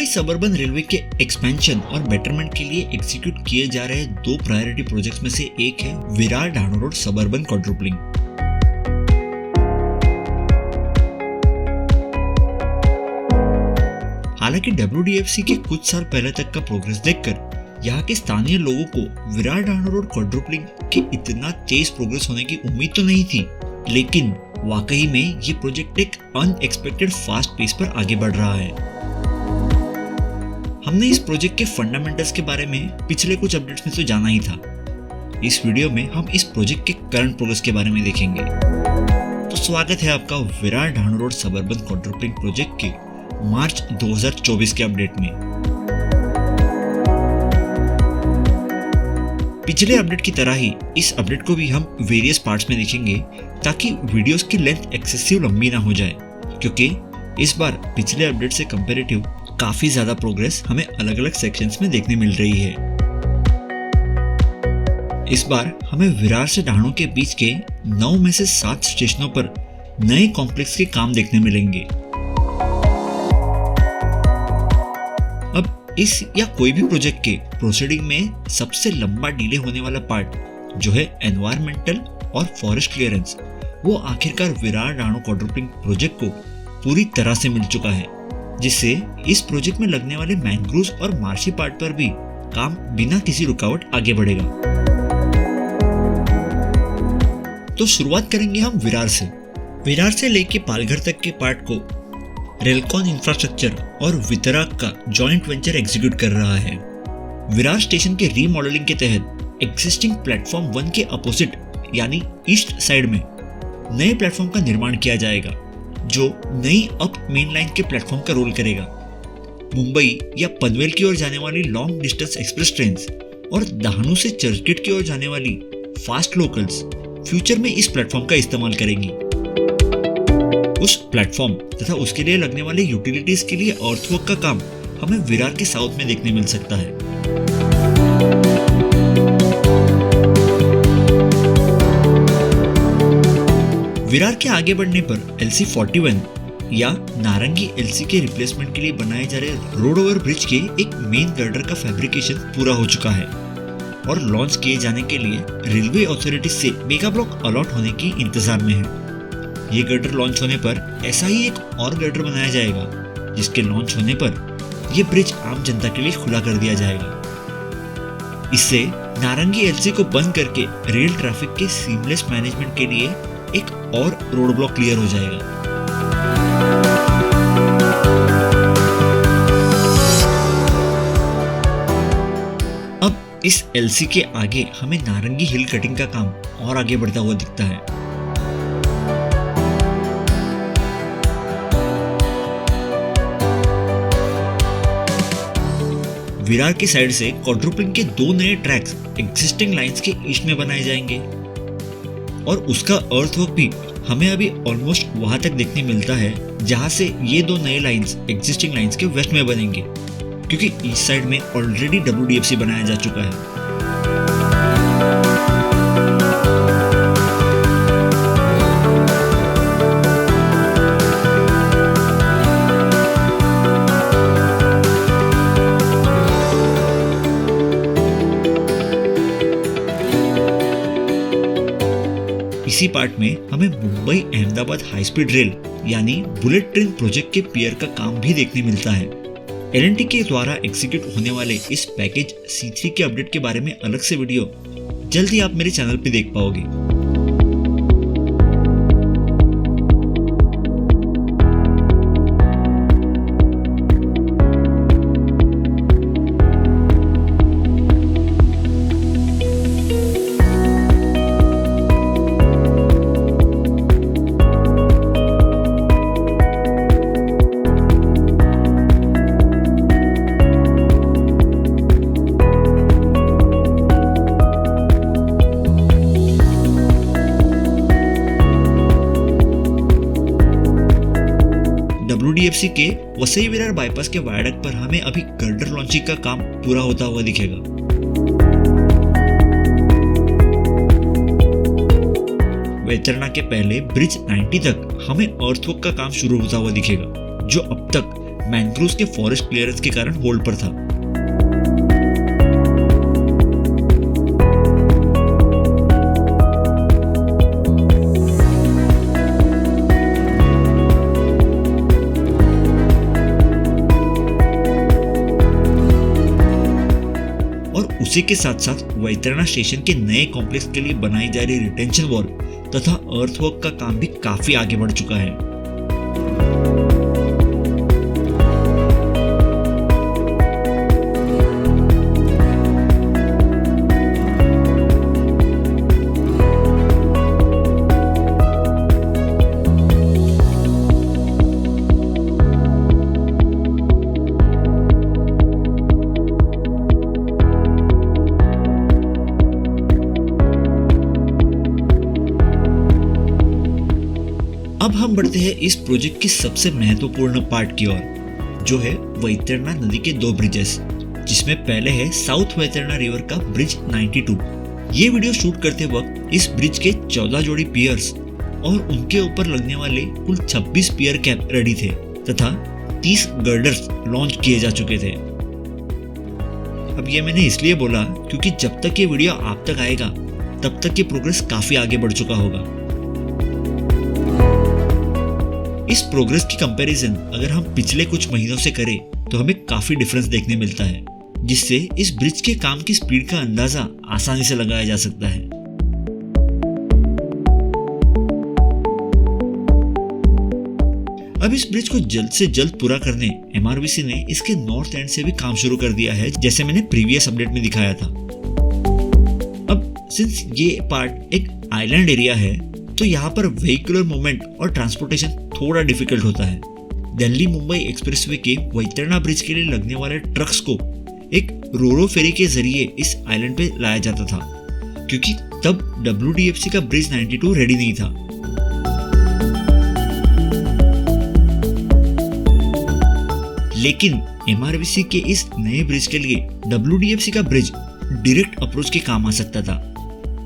Suburban railway के expansion और betterment के लिए एग्जीक्यूट किए जा रहे 2 प्रायोरिटी प्रोजेक्ट्स में से एक है Virar Dahanu road suburban quadrupling. हालांकि WDFC के कुछ साल पहले तक का प्रोग्रेस देखकर यहाँ के स्थानीय लोगों को विरार ढाणू रोड क्वाड्रुपलिंग के इतना तेज प्रोग्रेस होने की उम्मीद तो नहीं थी, लेकिन वाकई में ये प्रोजेक्ट एक अनएक्सपेक्टेड फास्ट पेस पर आगे बढ़ रहा है। हमने इस प्रोजेक्ट के फंडामेंटल्स के बारे में पिछले कुछ अपडेट्स में तो जाना ही था। इस वीडियो में हम इस प्रोजेक्ट के करंट प्रोग्रेस के बारे में देखेंगे। तो स्वागत है आपका Virar Dahanu road suburban quadrupling project के मार्च 2024 के अपडेट में। पिछले अपडेट की तरह ही इस अपडेट को भी हम वेरियस पार्ट्स में देखेंगे ताकि वीडियोस की लेंथ एक्सेसिव लंबी ना हो जाए, क्योंकि इस बार पिछले अपडेट से कंपैरेटिव काफी ज्यादा प्रोग्रेस हमें अलग अलग सेक्शंस में देखने मिल रही है। इस बार हमें विरार से ढाणू के बीच के 9 में से 7 स्टेशनों पर नए कॉम्प्लेक्स के काम देखने मिलेंगे। अब इस या कोई भी प्रोजेक्ट के प्रोसीडिंग में सबसे लंबा डिले होने वाला पार्ट जो है एनवायरमेंटल और फॉरेस्ट क्लियरेंस, वो आखिरकार विरार ढाणू क्वाड्रुपलिंग प्रोजेक्ट को पूरी तरह से मिल चुका है, जिससे इस प्रोजेक्ट में लगने वाले मैंग्रोव्स और मार्शी पार्ट पर भी काम बिना किसी रुकावट आगे बढ़ेगा। तो शुरुआत करेंगे हम विरार से लेके पालघर तक के पार्ट को रेलकॉन इंफ्रास्ट्रक्चर और वितराग का जॉइंट वेंचर एग्जीक्यूट कर रहा है। विरार स्टेशन के रीमॉडलिंग के तहत एग्जिस्टिंग प्लेटफॉर्म 1 के अपोजिट यानी ईस्ट साइड में नए प्लेटफॉर्म का निर्माण किया जाएगा, जो नई अप मेन लाइन के प्लेटफॉर्म का रोल करेगा। मुंबई या पनवेल की ओर जाने वाली लॉन्ग डिस्टेंस एक्सप्रेस ट्रेन और ढाणू से चर्चगेट की ओर जाने वाली फास्ट लोकल्स फ्यूचर में इस प्लेटफॉर्म का इस्तेमाल करेंगी। उस प्लेटफॉर्म तथा उसके लिए लगने वाले यूटिलिटीज के लिए अर्थवर्क का काम हमें विरार के साउथ में देखने मिल सकता है। विरार के आगे बढ़ने पर LC41 या नारंगी LC के रिप्लेसमेंट के लिए बनाए जा रहे रोड ओवर ब्रिज के एक मेन गर्डर का फैब्रिकेशन पूरा हो चुका है और लॉन्च किए जाने के लिए रेलवे अथॉरिटी से मेगा ब्लॉक अलॉट होने की इंतजार में है। ये गर्डर लॉन्च होने पर ऐसा ही एक और गर्डर बनाया जाएगा, जिसके लॉन्च होने पर यह ब्रिज आम जनता के लिए खुला कर दिया जाएगा। इससे नारंगी LC को बंद करके रेल ट्रैफिक के सीमलेस मैनेजमेंट के लिए एक और रोड ब्लॉक क्लियर हो जाएगा। अब इस LC के आगे हमें नारंगी हिल कटिंग का काम और आगे बढ़ता हुआ दिखता है। विरार की साइड से क्वाड्रुपलिंग के 2 नए ट्रैक्स एग्जिस्टिंग लाइंस के ईस्ट में बनाए जाएंगे और उसका अर्थवर्क भी हमें अभी ऑलमोस्ट वहां तक देखने मिलता है जहां से ये 2 नए लाइंस एग्जिस्टिंग लाइंस के वेस्ट में बनेंगे, क्योंकि ईस्ट साइड में ऑलरेडी WDFC बनाया जा चुका है। इसी पार्ट में हमें Mumbai Ahmedabad high speed rail यानी बुलेट ट्रेन प्रोजेक्ट के पियर का काम भी देखने मिलता है। L&T के द्वारा एग्जीक्यूट होने वाले इस पैकेज C3 के अपडेट के बारे में अलग से वीडियो जल्द ही आप मेरे चैनल पे देख पाओगे। WDFC के वसई विरार बाईपास के वायडक्ट पर हमें अभी गर्डर लॉन्चिंग का काम पूरा होता हुआ दिखेगा। वैतरणा के पहले ब्रिज 90 तक हमें अर्थवर्क का काम शुरू होता हुआ दिखेगा, जो अब तक मैनग्रोव्स के फॉरेस्ट क्लियरेंस के कारण होल्ड पर था। और उसी के साथ साथ वैतरणा स्टेशन के नए कॉम्प्लेक्स के लिए बनाई जा रही रिटेंशन वॉल तथा अर्थवर्क का काम भी काफी आगे बढ़ चुका है। अब हम बढ़ते हैं इस प्रोजेक्ट की सबसे महत्वपूर्ण पार्ट की ओर, जो है वैतरणा नदी के 2 ब्रिजेस, जिसमें पहले है साउथ वैतरणा रिवर का ब्रिज 92। ये वीडियो शूट करते वक्त इस ब्रिज के 14 जोड़ी पियर्स और उनके ऊपर लगने वाले कुल 26 पियर कैप रेडी थे तथा 30 गर्डर्स लॉन्च किए जा चुके थे। अब ये मैंने इसलिए बोला क्योंकि जब तक ये वीडियो आप तक आएगा तब तक ये प्रोग्रेस काफी आगे बढ़ चुका होगा। इस प्रोग्रेस की कंपैरिजन अगर हम पिछले कुछ महीनों से करें तो हमें काफी डिफरेंस देखने मिलता है, जिससे इस ब्रिज के काम की स्पीड का अंदाजा आसानी से लगाया जा सकता है। अब इस ब्रिज को जल्द से जल्द पूरा करने MRVC ने इसके नॉर्थ एंड से भी काम शुरू कर दिया है, जैसे मैंने प्रीवियस अपडेट में दिखाया था। अब सिंस ये पार्ट एक आइलैंड एरिया है तो यहाँ पर व्हीकुलर मूवमेंट और ट्रांसपोर्टेशन थोड़ा डिफिकल्ट होता है। दिल्ली मुंबई एक्सप्रेसवे के वैतरणा ब्रिज के लिए लगने वाले ट्रक्स को एक रोरो फेरी के जरिए इस आइलैंड पे लाया जाता था, क्योंकि तब WDFC का ब्रिज 92 रेडी नहीं था। लेकिन MRVC के इस नए ब्रिज के लिए WDFC का ब्रिज डायरेक्ट अप्रोच के काम आ सकता था,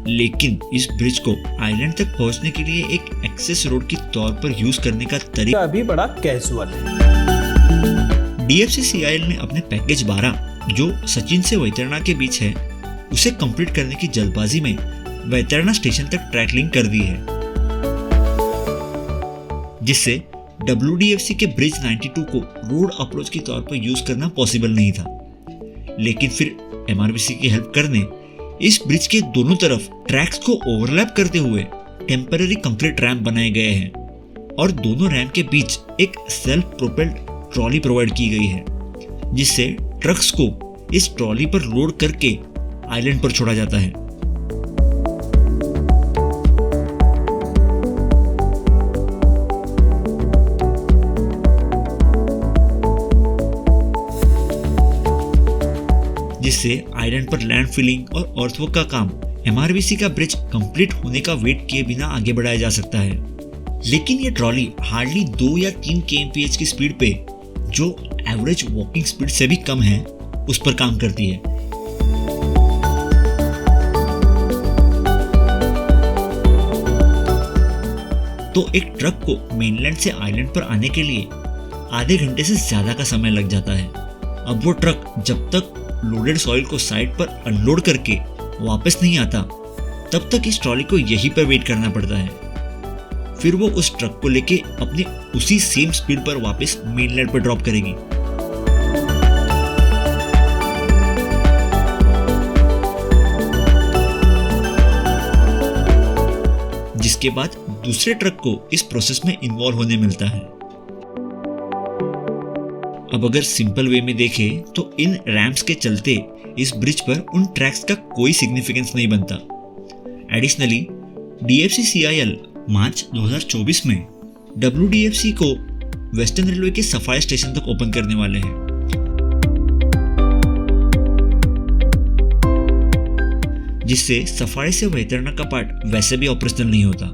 लेकिन इस ब्रिज को आइलैंड तक पहुंचने के लिए एक एक्सेस रोड की तौर पर यूज करने का तरीका अभी बड़ा कैजुअल है। DFCCIL ने अपने पैकेज 12 जो सचिन से वैतरणा के बीच है उसे कंप्लीट करने की जल्दबाजी में वैतरणा स्टेशन तक ट्रैक लिंक कर दी है, जिससे WDFC के ब्रिज 92 को रोड अप्रोच के तौर पर यूज करना पॉसिबल नहीं था। लेकिन फिर MRVC की हेल्प करने इस ब्रिज के दोनों तरफ ट्रैक्स को ओवरलैप करते हुए टेम्पररी कंक्रीट रैंप बनाए गए हैं और दोनों रैंप के बीच एक सेल्फ प्रोपेल्ड ट्रॉली प्रोवाइड की गई है, जिससे ट्रक्स को इस ट्रॉली पर लोड करके आइलैंड पर छोड़ा जाता है। जिससे आइलैंड पर लैंड फिलिंग और अर्थवर्क का काम MRVC का ब्रिज कंप्लीट होने का वेट किए बिना आगे बढ़ाया जा सकता है। लेकिन ये ट्रॉली हार्डली 2 या 3 kmph की स्पीड पे, जो एवरेज वॉकिंग स्पीड से भी कम है, उस पर काम करती है। तो एक ट्रक को मेनलैंड से आइलैंड पर आने के लिए आधे घंटे से ज्यादा का समय लग जाता है। अब वो ट्रक जब तक लोडेड सॉइल को साइड पर अनलोड करके वापस नहीं आता, तब तक इस ट्रॉली को यहीं पर वेट करना पड़ता है। फिर वो उस ट्रक को लेके अपनी उसी सेम स्पीड पर वापस मेनलैंड पर ड्रॉप करेगी। जिसके बाद दूसरे ट्रक को इस प्रोसेस में इन्वॉल्व होने मिलता है। अब अगर सिंपल वे में देखें तो इन रैम्प्स के चलते इस ब्रिज पर उन ट्रैक्स का कोई सिग्निफिकेंस नहीं बनता। एडिशनली DFCCIL मार्च 2024 में WDFC को वेस्टर्न रेलवे के सफाई स्टेशन तक ओपन करने वाले हैं, जिससे सफाई से वैतरणा का पार्ट वैसे भी ऑपरेशनल नहीं होता।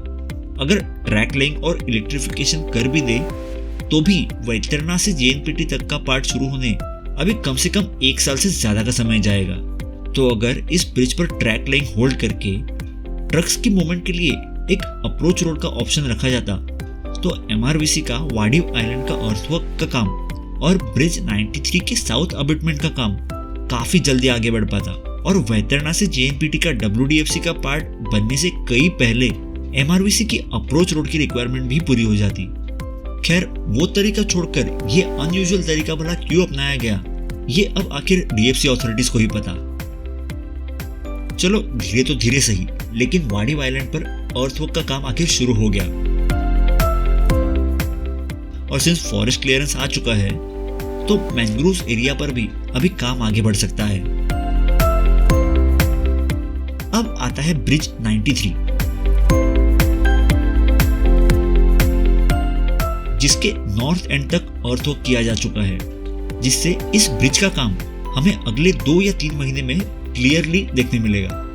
अगर ट्रैक लेइंग और इलेक्ट्रिफिकेशन कर भी दे तो भी वैतरणा से JNPT तक का पार्ट शुरू होने अभी कम से कम 1 साल से ज्यादा का समय जाएगा। तो अगर इस ब्रिज पर ट्रैक लाइन होल्ड करके ट्रक्स की मूवमेंट के लिए एक अप्रोच रोड का ऑप्शन रखा जाता तो MRVC का वाडिव आइलैंड का अर्थवर्क का काम और ब्रिज 93 के साउथ अबेटमेंट का काम काफी जल्दी आगे बढ़ पाता और वैतरणा से जेएनपीटी का WDFC का पार्ट बनने से कई पहले MRVC की अप्रोच रोड की रिक्वायरमेंट भी पूरी हो जाती। खैर, वो तरीका छोड़कर ये अनयूजुअल तरीका भला क्यों अपनाया गया, ये अब आखिर DFC अथॉरिटीज को ही पता। चलो धीरे तो धीरे सही, लेकिन वाडिव आइलैंड पर अर्थवर्क का काम आखिर शुरू हो गया। और सिंस फॉरेस्ट क्लियरेंस आ चुका है तो मैंग्रोव्स एरिया पर भी अभी काम आगे बढ़ सकता है। अब आता है ब्रिज 93, जिसके नॉर्थ एंड तक अर्थवर्क किया जा चुका है, जिससे इस ब्रिज का काम हमें अगले 2 या 3 महीने में क्लियरली देखने मिलेगा।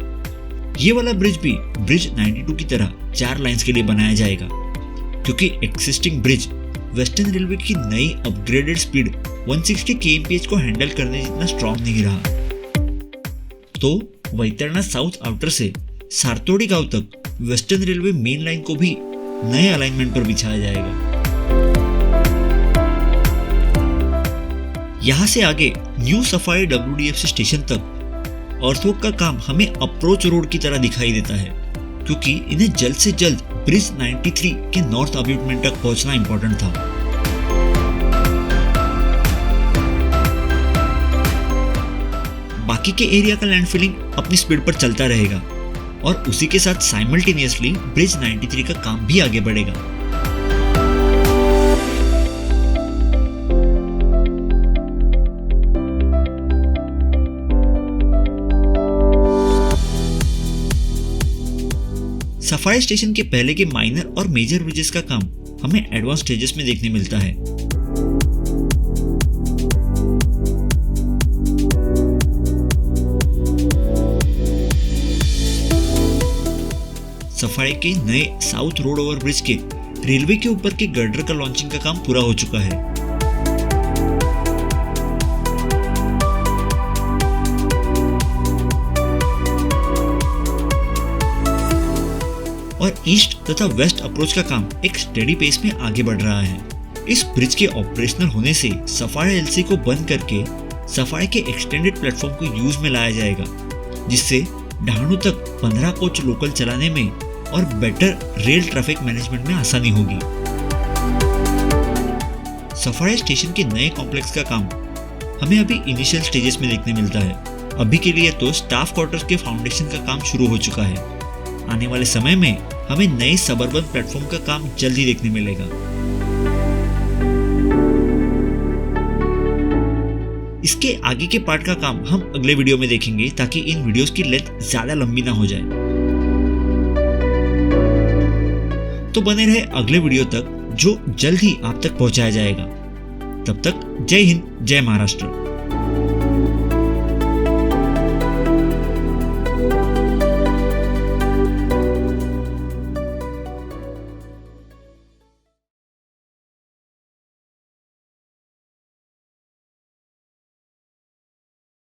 ये वाला ब्रिज भी ब्रिज 92 की तरह 4 लाइंस के लिए बनाया जाएगा, क्योंकि एक्सिस्टिंग ब्रिज वेस्टर्न रेलवे की नई अपग्रेडेड स्पीड 160 kmph को हैंडल करने जितना स्ट्रॉन्ग नहीं रहा। तो वैतरणा साउथ आउटर से सारतोड़ी गांव तक वेस्टर्न रेलवे मेन लाइन को भी नए अलाइनमेंट पर बिछाया जाएगा। यहां से आगे न्यू सफारी WDFC स्टेशन तक अर्थवर्क का काम हमें अप्रोच रोड की तरह दिखाई देता है, क्योंकि इन्हें जल्द से जल्द ब्रिज 93 के नॉर्थ अबेटमेंट तक पहुंचना इंपॉर्टेंट था। बाकी के एरिया का लैंडफिलिंग अपनी स्पीड पर चलता रहेगा और उसी के साथ साइमल्टेनियसली ब्रिज 93 का काम भी आगे बढ़ेगा। सफारी स्टेशन के पहले के माइनर और मेजर ब्रिजेस का काम हमें एडवांस स्टेजेस में देखने मिलता है। सफारी के नए साउथ रोड ओवर ब्रिज के रेलवे के ऊपर के गर्डर का लॉन्चिंग का काम पूरा हो चुका है। और ईस्ट तथा वेस्ट अप्रोच का काम एक स्टेडी पेस में आगे बढ़ रहा है। इस ब्रिज के ऑपरेशनल होने से सफारी LC को बंद करके सफारी के एक्सटेंडेड प्लेटफॉर्म को यूज में लाया जाएगा, जिससे ढाणू तक 15 कोच लोकल चलाने में और बेटर रेल ट्रैफिक मैनेजमेंट में आसानी होगी। सफारी स्टेशन के नए कॉम्प्लेक्स का काम हमें अभी इनिशियल स्टेजेस में देखने मिलता है। अभी के लिए तो स्टाफ क्वार्टर्स के फाउंडेशन का काम शुरू हो चुका है। आने वाले समय में हमें नए सबअर्बन प्लेटफॉर्म का काम जल्दी देखने मिलेगा। इसके आगे के पार्ट का काम हम अगले वीडियो में देखेंगे, ताकि इन वीडियोस की लेंथ ज्यादा लंबी ना हो जाए। तो बने रहे अगले वीडियो तक, जो जल्द ही आप तक पहुंचाया जाएगा। तब तक जय हिंद, जय महाराष्ट्र।